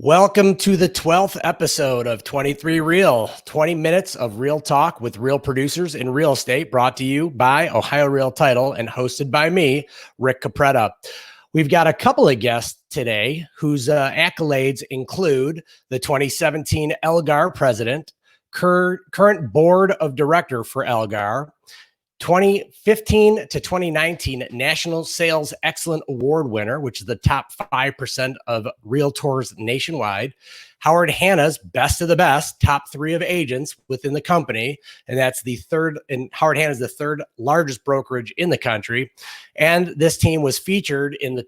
Welcome to the 12th episode of 23 Real, 20 minutes of real talk with real producers in real estate, brought to you by Ohio Real Title and hosted by me, Rick Capretta. We've got a couple of guests today whose accolades include the 2017 Elgar president, current board of director for Elgar, 2015 to 2019 National Sales Excellent Award winner, which is the top 5% of realtors nationwide. Howard Hanna's best of the best, top 3 of agents within the company. And that's the third, and Howard Hanna is the third largest brokerage in the country. And this team was featured in the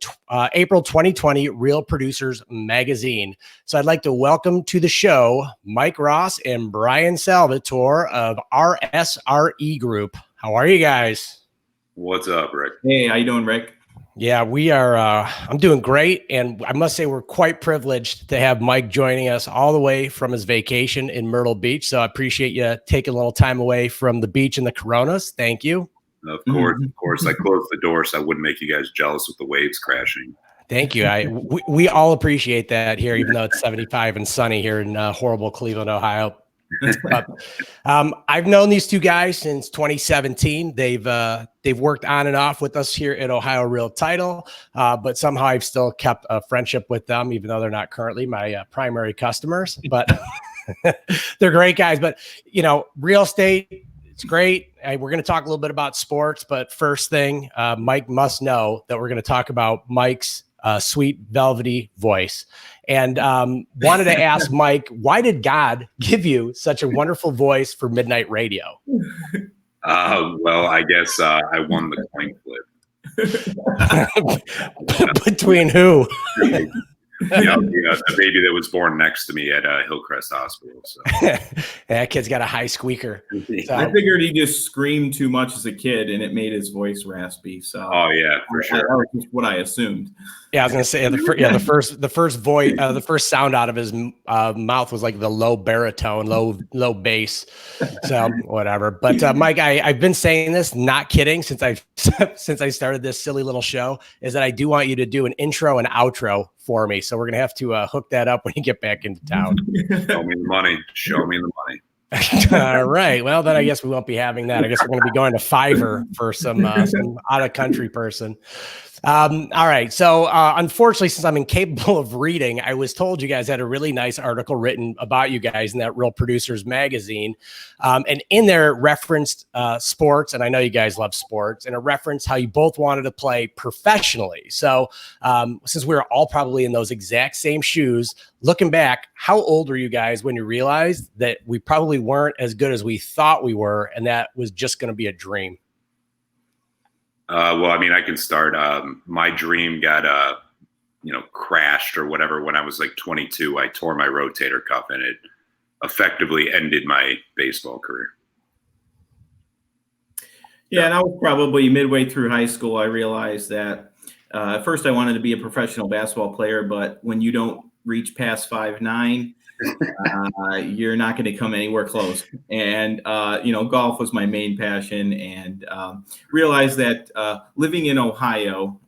April 2020 Real Producers magazine. So I'd like to welcome to the show, Mike Ross and Brian Salvatore of RSRE Group. How are you guys? What's up, Rick? Hey, how you doing, Rick? Yeah, we are. I'm doing great. And I must say we're quite privileged to have Mike joining us all the way from his vacation in Myrtle Beach. So I appreciate you taking a little time away from the beach and the Coronas. Thank you. Of course. I closed the door so I wouldn't make you guys jealous with the waves crashing. Thank you. We all appreciate that here, even though it's 75 and sunny here in horrible Cleveland, Ohio. I've known these two guys since 2017. They've worked on and off with us here at Ohio Real Title, but somehow I've still kept a friendship with them, even though they're not currently my primary customers. But they're great guys. But you know, real estate, it's great. We're going to talk a little bit about sports, but first thing, Mike must know that we're going to talk about Mike's sweet velvety voice. And wanted to ask Mike, why did God give you such a wonderful voice for midnight radio? Well, I guess I won the coin flip. Between who? The baby that was born next to me at Hillcrest Hospital. So. That kid's got a high squeaker. So. I figured he just screamed too much as a kid, and it made his voice raspy. So, oh yeah, for sure. That was just what I assumed. Yeah, I was gonna say the first voice, the first sound out of his mouth was like the low baritone, low bass. So whatever. But Mike, I've been saying this, not kidding, since I started this silly little show, is that I do want you to do an intro and outro for me. So we're going to have to hook that up when you get back into town. Show me the money. Show me the money. All right. Well, then I guess we won't be having that. I guess we're going to be going to Fiverr for some out of country person. All right. So unfortunately, since I'm incapable of reading, I was told you guys had a really nice article written about you guys in that Real Producers magazine. And in there referenced sports. And I know you guys love sports, and it referenced how you both wanted to play professionally. So since we were all probably in those exact same shoes, looking back, how old were you guys when you realized that we probably weren't as good as we thought we were, and that was just going to be a dream? Well, I mean, I can start. My dream got, crashed or whatever when I was like 22. I tore my rotator cuff, and it effectively ended my baseball career. Yeah, and I was probably midway through high school. I realized that at first I wanted to be a professional basketball player, but when you don't reach past 5'9", you're not going to come anywhere close. And, golf was my main passion, and realized that living in Ohio,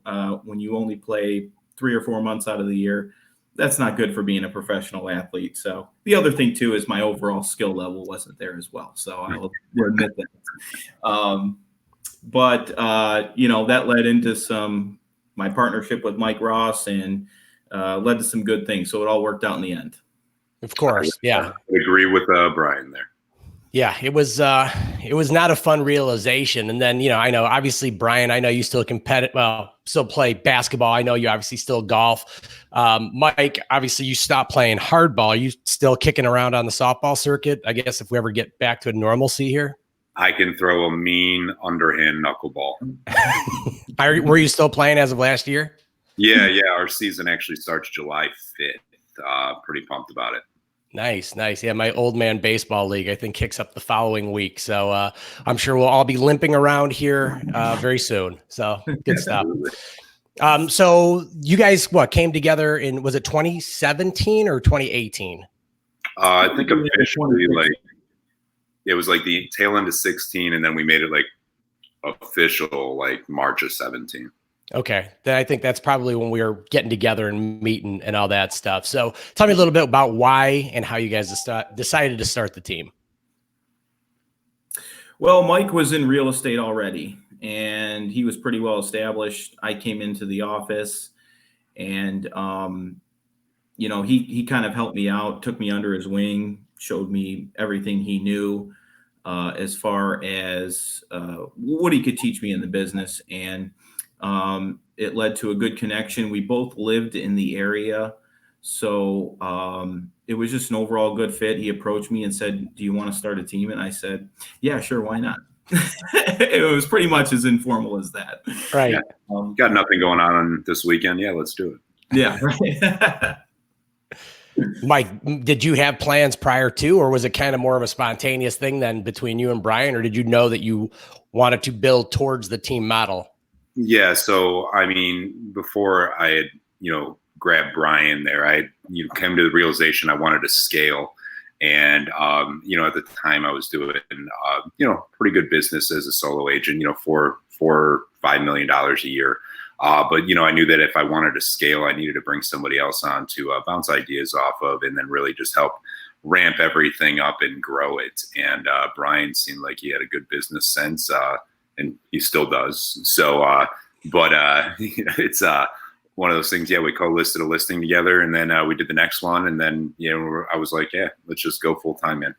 when you only play 3 or 4 months out of the year, that's not good for being a professional athlete. So the other thing too, is my overall skill level wasn't there as well. So I'll admit that. But that led into my partnership with Mike Ross, and led to some good things. So it all worked out in the end. Of course. Yeah. I agree with Brian there. Yeah, it was not a fun realization. And then, I know, obviously, Brian, I know you still still play basketball. I know you obviously still golf. Mike, obviously you stopped playing hardball. Are you still kicking around on the softball circuit? I guess if we ever get back to a normalcy here. I can throw a mean underhand knuckleball. Were you still playing as of last year? Yeah. Our season actually starts July 5th. Pretty pumped about it. Nice. Yeah, my old man baseball league, I think, kicks up the following week. So I'm sure we'll all be limping around here very soon. So good stuff. So you guys, came together in, was it 2017 or 2018? I think officially, it was like the tail end of 16, and then we made it like official like March of 17. Okay. Then I think that's probably when we were getting together and meeting and all that stuff. So tell me a little bit about why and how you guys decided to start the team. Well, Mike was in real estate already, and he was pretty well established. I came into the office, and he kind of helped me out, took me under his wing, showed me everything he knew as far as what he could teach me in the business, and it led to a good connection. We both lived in the area, so it was just an overall good fit. He approached me and said, "Do you want to start a team?" And I said, "Yeah, sure, why not?" It was pretty much as informal as that. Right. Yeah. Got nothing going on this weekend. Yeah, let's do it. Yeah. Right. Mike, did you have plans prior to, or was it kind of more of a spontaneous thing then between you and Brian, or did you know that you wanted to build towards the team model? Yeah. So, I mean, before I had, grabbed Brian there, I came to the realization I wanted to scale. And, at the time I was doing, pretty good business as a solo agent, $4 or $5 million a year. But, I knew that if I wanted to scale, I needed to bring somebody else on to bounce ideas off of and then really just help ramp everything up and grow it. And Brian seemed like he had a good business sense, and he still does. So, it's one of those things. Yeah, we co-listed a listing together, and then we did the next one. And then, I was like, yeah, let's just go full time in.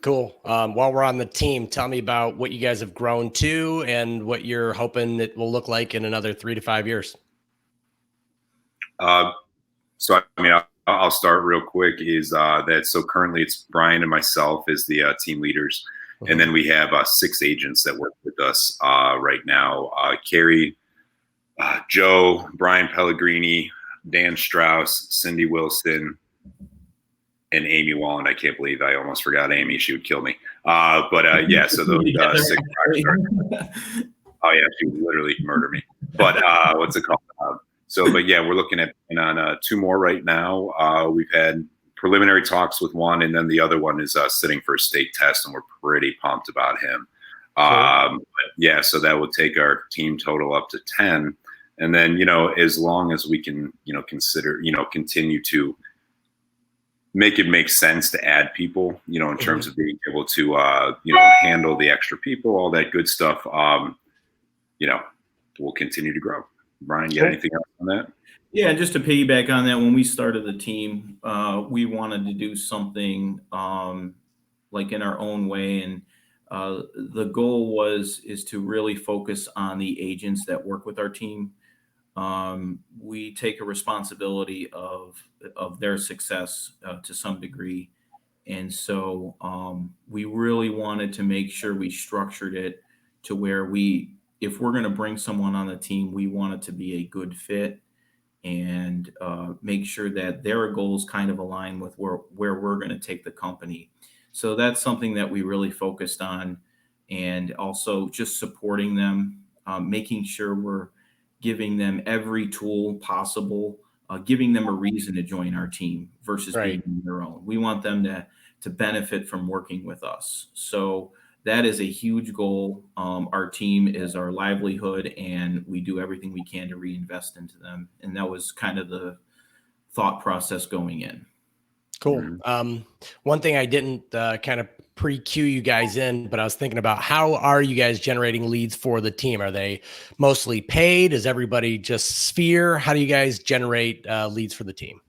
Cool. While we're on the team, tell me about what you guys have grown to and what you're hoping it will look like in another 3 to 5 years. So, I mean, I'll start real quick so currently it's Brian and myself as the team leaders. Mm-hmm. And then we have 6 agents that work with us right now. Carrie, Joe, Brian Pellegrini, Dan Strauss, Cindy Wilson, and Amy Wallen. I can't believe I almost forgot Amy. She would kill me. Yeah, so those 6 oh yeah, she would literally murder me. But what's it called? But yeah, we're looking at on 2 more right now. We've had preliminary talks with one, and then the other one is sitting for a state test, and we're pretty pumped about him. Cool. But yeah, so that would take our team total up to 10. And then, as long as we can, consider, continue to make it make sense to add people, in terms of being able to, handle the extra people, all that good stuff, we'll continue to grow. Brian, you got anything else on that? Yeah, just to piggyback on that, when we started the team, we wanted to do something like in our own way. And the goal is to really focus on the agents that work with our team. We take a responsibility of their success to some degree. And so we really wanted to make sure we structured it to where if we're going to bring someone on the team, we want it to be a good fit and make sure that their goals kind of align with where we're going to take the company. So that's something that we really focused on, and also just supporting them, making sure we're giving them every tool possible, giving them a reason to join our team versus being on their own. We want them to benefit from working with us. So that is a huge goal. Our team is our livelihood, and we do everything we can to reinvest into them. And that was kind of the thought process going in. Cool. One thing I didn't kind of pre-cue you guys in, but I was thinking about, how are you guys generating leads for the team? Are they mostly paid? Is everybody just Sphere? How do you guys generate leads for the team?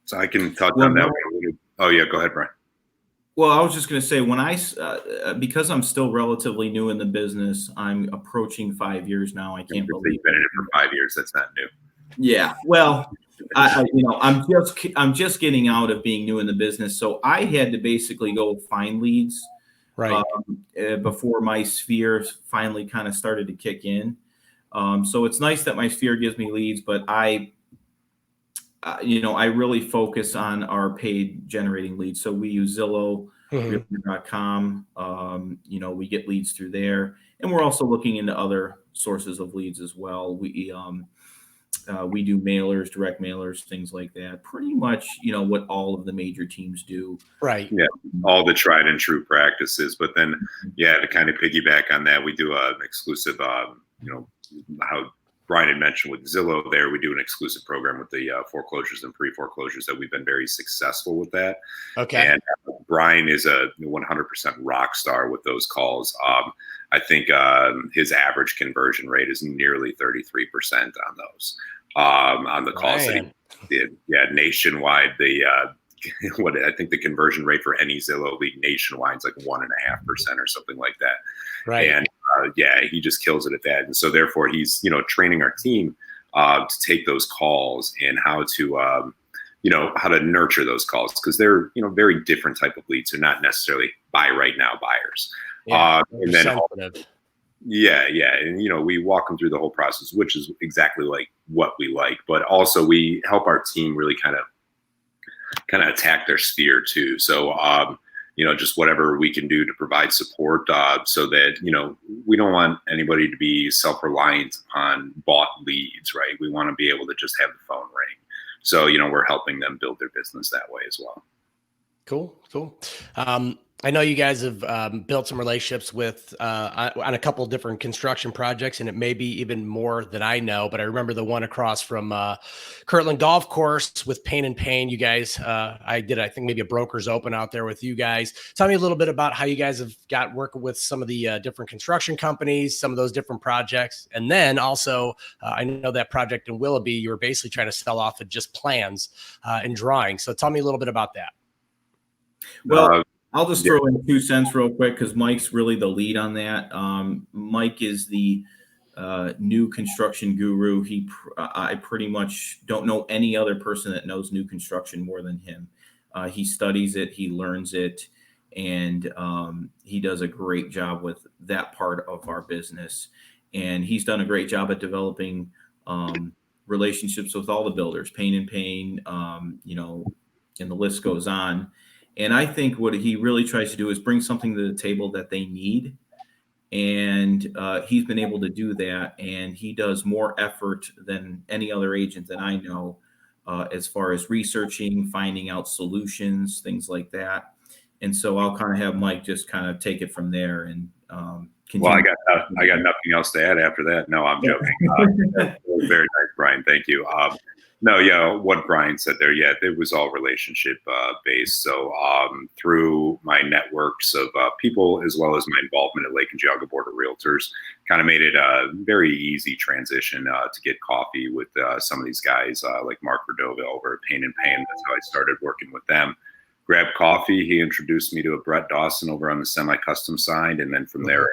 So I can touch on that. Oh yeah, go ahead, Brian. Well, I was just going to say, when because I'm still relatively new in the business, I'm approaching 5 years now. I can't believe you've been in it for 5 years. That's not new. Yeah. Well, I'm just getting out of being new in the business. So I had to basically go find leads before my Sphere finally kind of started to kick in. So it's nice that my Sphere gives me leads, but I really focus on our paid generating leads. So we use Zillow, realtor.com. We get leads through there, and we're also looking into other sources of leads as well. We do mailers, direct mailers, things like that. Pretty much, what all of the major teams do. Right. Yeah. All the tried and true practices. But then, to kind of piggyback on that, we do an exclusive, how Brian had mentioned with Zillow there, we do an exclusive program with the foreclosures and pre-foreclosures that we've been very successful with that. Okay. And Brian is a 100% rock star with those calls. I think his average conversion rate is nearly 33% on those, on the calls that he did. Yeah, nationwide, what I think the conversion rate for any Zillow league nationwide is like 1.5% or something like that. Right. And yeah, he just kills it at that. And so therefore he's, training our team to take those calls and how to, how to nurture those calls, because they're, very different type of leads. They're not necessarily buy right now buyers. Yeah, and then, yeah. And, we walk them through the whole process, which is exactly like what we like, but also we help our team really kind of attack their sphere too. So, just whatever we can do to provide support so that, we don't want anybody to be self-reliant upon bought leads, right? We want to be able to just have the phone ring. So, we're helping them build their business that way as well. Cool. I know you guys have built some relationships with on a couple of different construction projects, and it may be even more than I know, but I remember the one across from Kirtland Golf Course with Pain and Pain. You guys, I think maybe a broker's open out there with you guys. Tell me a little bit about how you guys have got working with some of the different construction companies, some of those different projects. And then also, I know that project in Willoughby, you were basically trying to sell off of just plans and drawings. So tell me a little bit about that. Well, I'll just throw in 2 cents real quick because Mike's really the lead on that. Mike is the new construction guru. I pretty much don't know any other person that knows new construction more than him. He studies it, he learns it, and he does a great job with that part of our business. And he's done a great job at developing relationships with all the builders, Pain and Pain, and the list goes on. And I think what he really tries to do is bring something to the table that they need. And he's been able to do that. And he does more effort than any other agent that I know as far as researching, finding out solutions, things like that. And so I'll kind of have Mike just kind of take it from there and continue. Well, I got nothing else to add after that. No, I'm joking. Very nice, Brian. Thank you. No, yeah, what Brian said there, yeah, it was all relationship based. So through my networks of people, as well as my involvement at Lake and Geauga Board of Realtors, kind of made it a very easy transition to get coffee with some of these guys like Mark Cordova over at Pain and Pain. That's how I started working with them. Grabbed coffee. He introduced me to a Brett Dawson over on the semi-custom side. And then from there,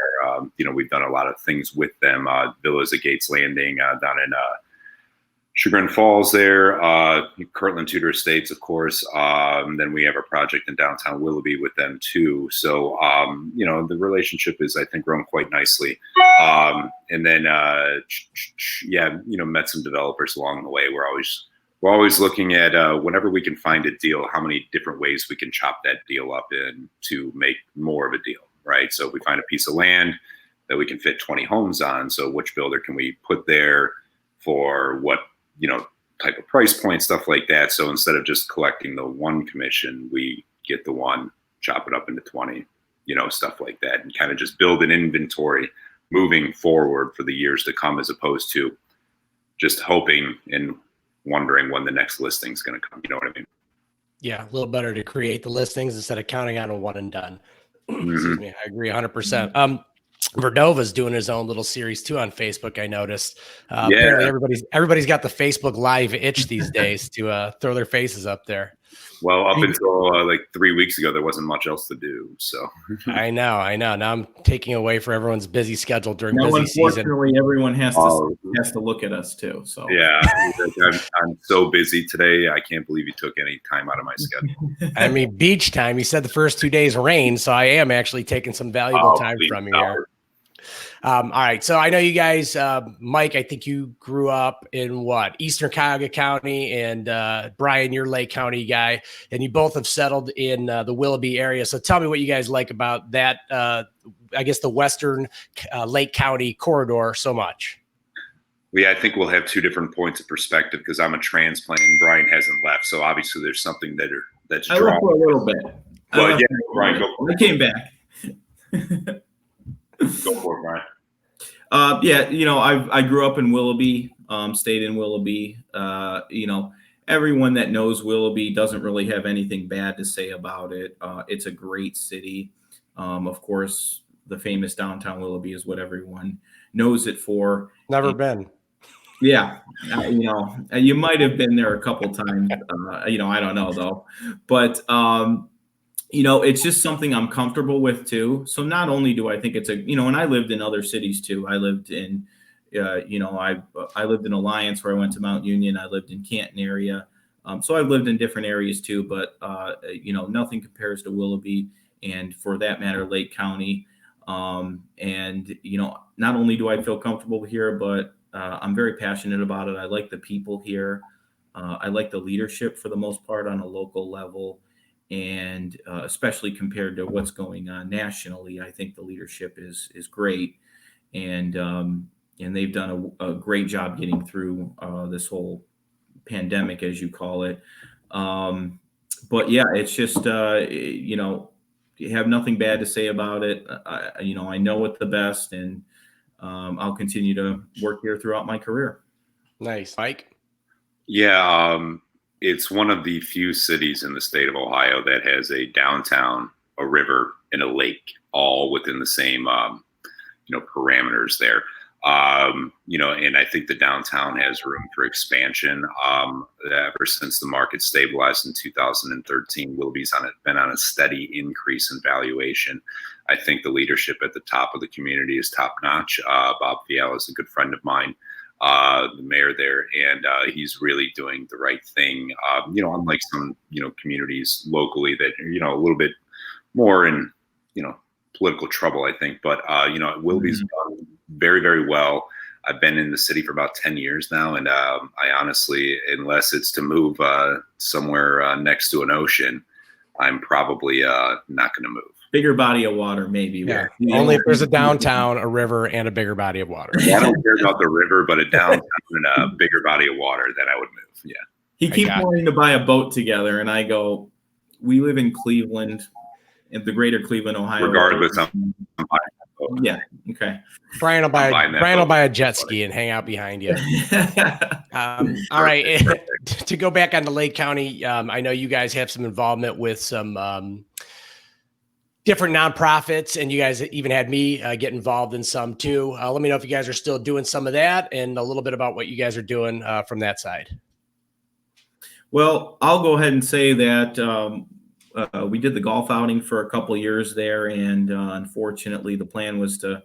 we've done a lot of things with them. Villas at Gates Landing down in Chagrin Falls there, Kirtland Tudor Estates, of course. Then we have a project in downtown Willoughby with them too. So, the relationship is, I think, grown quite nicely. And then, met some developers along the way. We're always looking at whenever we can find a deal, how many different ways we can chop that deal up in to make more of a deal, right? So if we find a piece of land that we can fit 20 homes on, so which builder can we put there for what, type of price point, stuff like that. So instead of just collecting the one commission, we get the one, chop it up into 20, stuff like that, and kind of just build an inventory moving forward for the years to come, as opposed to just hoping and wondering when the next listing is going to come. You know what I mean? Yeah, a little better to create the listings instead of counting on a one and done. Excuse me. I agree 100%. Verdova's doing his own little series too on Facebook. I noticed. Apparently everybody's got the Facebook Live itch these days to throw their faces up there. Well, up until like 3 weeks ago, there wasn't much else to do. So I know. Now I'm taking away for everyone's busy schedule during busy season. Unfortunately, everyone has to look at us too. So yeah, I'm so busy today. I can't believe you took any time out of my schedule. I mean, beach time. You said the first 2 days rain, so I am actually taking some valuable time from you here. All right. So I know you guys, Mike, I think you grew up in Eastern Cuyahoga County, and Brian, you're Lake County guy, and you both have settled in the Willoughby area. So tell me what you guys like about that, I guess the Western Lake County corridor so much. Yeah, I think we'll have two different points of perspective because I'm a transplant and Brian hasn't left. So obviously there's something that's I left for a little bit. Well, yeah, Brian, go for it. I came back. Go for it, Brian. Yeah, I grew up in Willoughby, stayed in Willoughby. Everyone that knows Willoughby doesn't really have anything bad to say about it. It's a great city. Of course, the famous downtown Willoughby is what everyone knows it for. Never been. Yeah, you might have been there a couple times. I don't know though, but it's just something I'm comfortable with too. So not only do I think it's and I lived in other cities too. I lived in, I lived in Alliance where I went to Mount Union. I lived in Canton area. So I've lived in different areas too, but nothing compares to Willoughby and for that matter, Lake County. Not only do I feel comfortable here, but I'm very passionate about it. I like the people here. I like the leadership for the most part on a local level. And especially compared to what's going on nationally, I think the leadership is great, and they've done a great job getting through this whole pandemic, as you call it. But yeah, it's just you have nothing bad to say about it. I know it the best, and I'll continue to work here throughout my career. Nice, Mike. Yeah, it's one of the few cities in the state of Ohio that has a downtown, a river, and a lake, all within the same, parameters there. And I think the downtown has room for expansion. Ever since the market stabilized in 2013, Willoughby's been on a steady increase in valuation. I think the leadership at the top of the community is top notch. Bob Fiala is a good friend of mine. The mayor there, and he's really doing the right thing. Unlike some communities locally that are a little bit more in political trouble, I think. But Willoughby's done very, very well. I've been in the city for about 10 years now, and I honestly, unless it's to move somewhere next to an ocean, I'm probably not going to move. Bigger body of water, maybe. Yeah. Only if there's a downtown, a river, and a bigger body of water. I don't care about the river, but a downtown and a bigger body of water, then I would move. Yeah. He keeps wanting to buy a boat together, and I go, we live in Cleveland, in the greater Cleveland, Ohio. Regardless, yeah. Okay. Brian will buy a jet ski and hang out behind you. All right. To go back on to Lake County, I know you guys have some involvement with some different nonprofits, and you guys even had me get involved in some too. Let me know if you guys are still doing some of that and a little bit about what you guys are doing from that side. Well, I'll go ahead and say that we did the golf outing for a couple of years there, and unfortunately the plan was to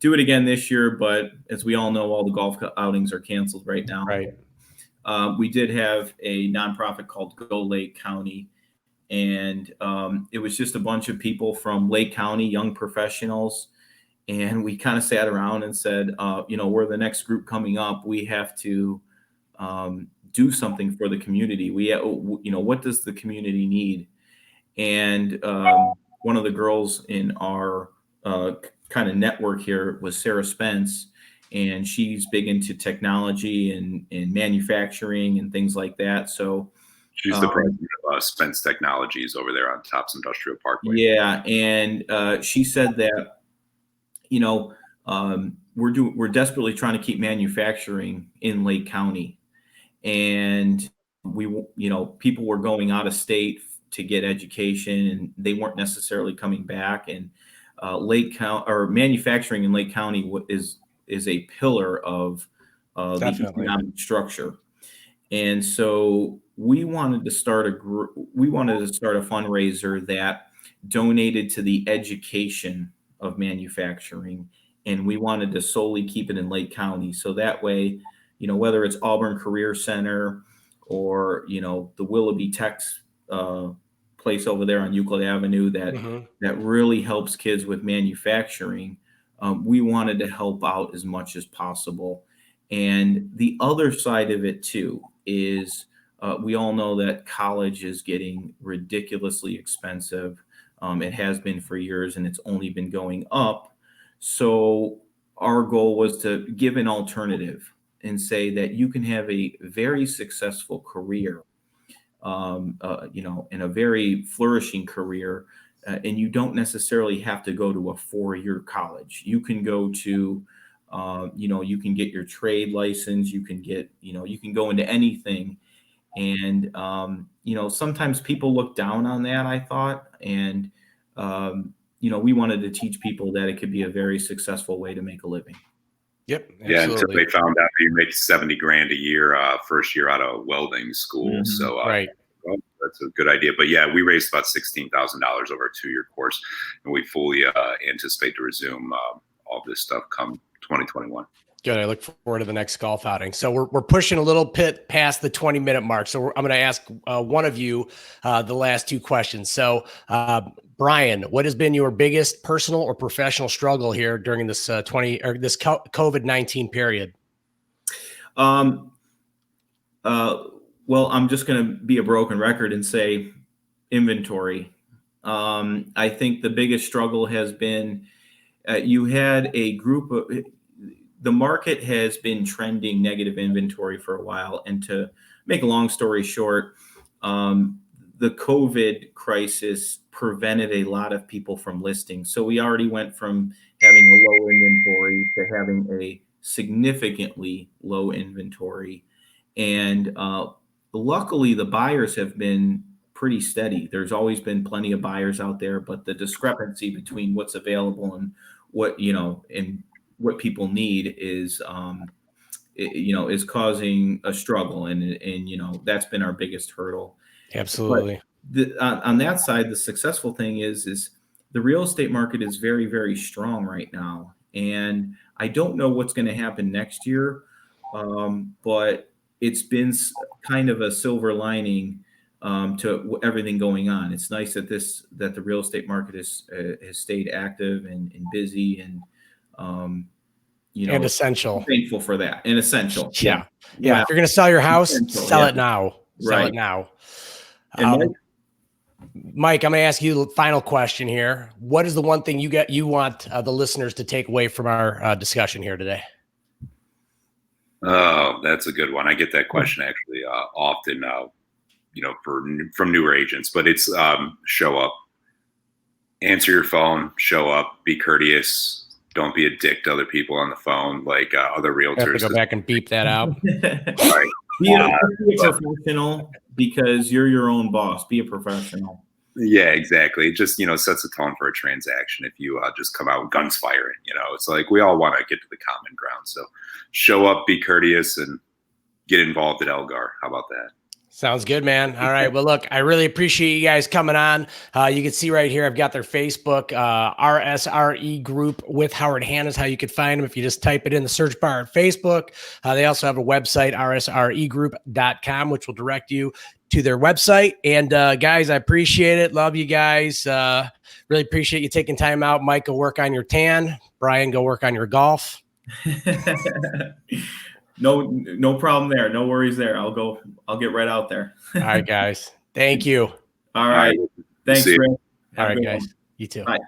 do it again this year, but as we all know, all the golf outings are canceled right now. Right. We did have a nonprofit called Go Lake County, and it was just a bunch of people from Lake County, young professionals, and we kind of sat around and said, we're the next group coming up. We have to do something for the community. What does the community need? And one of the girls in our kind of network here was Sarah Spence, and she's big into technology and manufacturing and things like that. So she's the president of Spence Technologies over there on Tops Industrial Parkway. Yeah, and she said that we're desperately trying to keep manufacturing in Lake County, and people were going out of state to get education, and they weren't necessarily coming back. And Lake County, or manufacturing in Lake County, is a pillar of the economic structure. And so we wanted to start a fundraiser that donated to the education of manufacturing, and we wanted to solely keep it in Lake County. So that way, whether it's Auburn Career Center or the Willoughby Tech place over there on Euclid Avenue that really helps kids with manufacturing, we wanted to help out as much as possible. And the other side of it too is we all know that college is getting ridiculously expensive. It has been for years, and it's only been going up. So our goal was to give an alternative and say that you can have a very successful career, and a very flourishing career, and you don't necessarily have to go to a 4-year college. You can go to You can get your trade license, you can get, you can go into anything. And, sometimes people look down on that, I thought. And, we wanted to teach people that it could be a very successful way to make a living. Yep. Absolutely. Yeah. Until they found out you make 70 grand a year, first year out of welding school. Mm-hmm. So, right. Well, that's a good idea. But yeah, we raised about $16,000 over a 2-year course, and we fully anticipate to resume all this stuff come 2021. Good. I look forward to the next golf outing. So we're pushing a little bit past the 20-minute mark. So I'm going to ask one of you the last 2 questions. So Brian, what has been your biggest personal or professional struggle here during this this COVID-19 period? Well, I'm just going to be a broken record and say inventory. I think the biggest struggle has been you had a group of the market has been trending negative inventory for a while. And to make a long story short, the COVID crisis prevented a lot of people from listing. So we already went from having a low inventory to having a significantly low inventory. And luckily, the buyers have been pretty steady. There's always been plenty of buyers out there, but the discrepancy between what's available and what, and what people need is, is causing a struggle. And that's been our biggest hurdle. Absolutely. On that side, the successful thing is the real estate market is very, very strong right now. And I don't know what's going to happen next year, but it's been kind of a silver lining to everything going on. It's nice that the real estate market has stayed active and busy and and essential. I'm thankful for that and essential. Yeah. If you're going to sell your house, sell it now. Right. Sell it now. And Mike, I'm going to ask you the final question here. What is the one thing you want the listeners to take away from our discussion here today? Oh, that's a good one. I get that question actually often, from newer agents, but it's show up, answer your phone, show up, be courteous. Don't be a dick to other people on the phone, like other realtors. I have to go back and beep that out. Right. Be a professional because you're your own boss. Be a professional. Yeah, exactly. It just, sets a tone for a transaction. If you just come out guns firing, it's like we all want to get to the common ground. So show up, be courteous, and get involved at Elgar. How about that? Sounds good, man. All right. Well, look, I really appreciate you guys coming on. You can see right here, I've got their Facebook, RSRE group with Howard Hanna's, how you could find them if you just type it in the search bar at Facebook. They also have a website, rsregroup.com, which will direct you to their website. And guys, I appreciate it. Love you guys. Really appreciate you taking time out. Mike, go work on your tan. Brian, go work on your golf. No problem there. No worries there. I'll get right out there. All right, guys. Thank you. All right. Thanks, Rick. All right, guys. You too. Bye.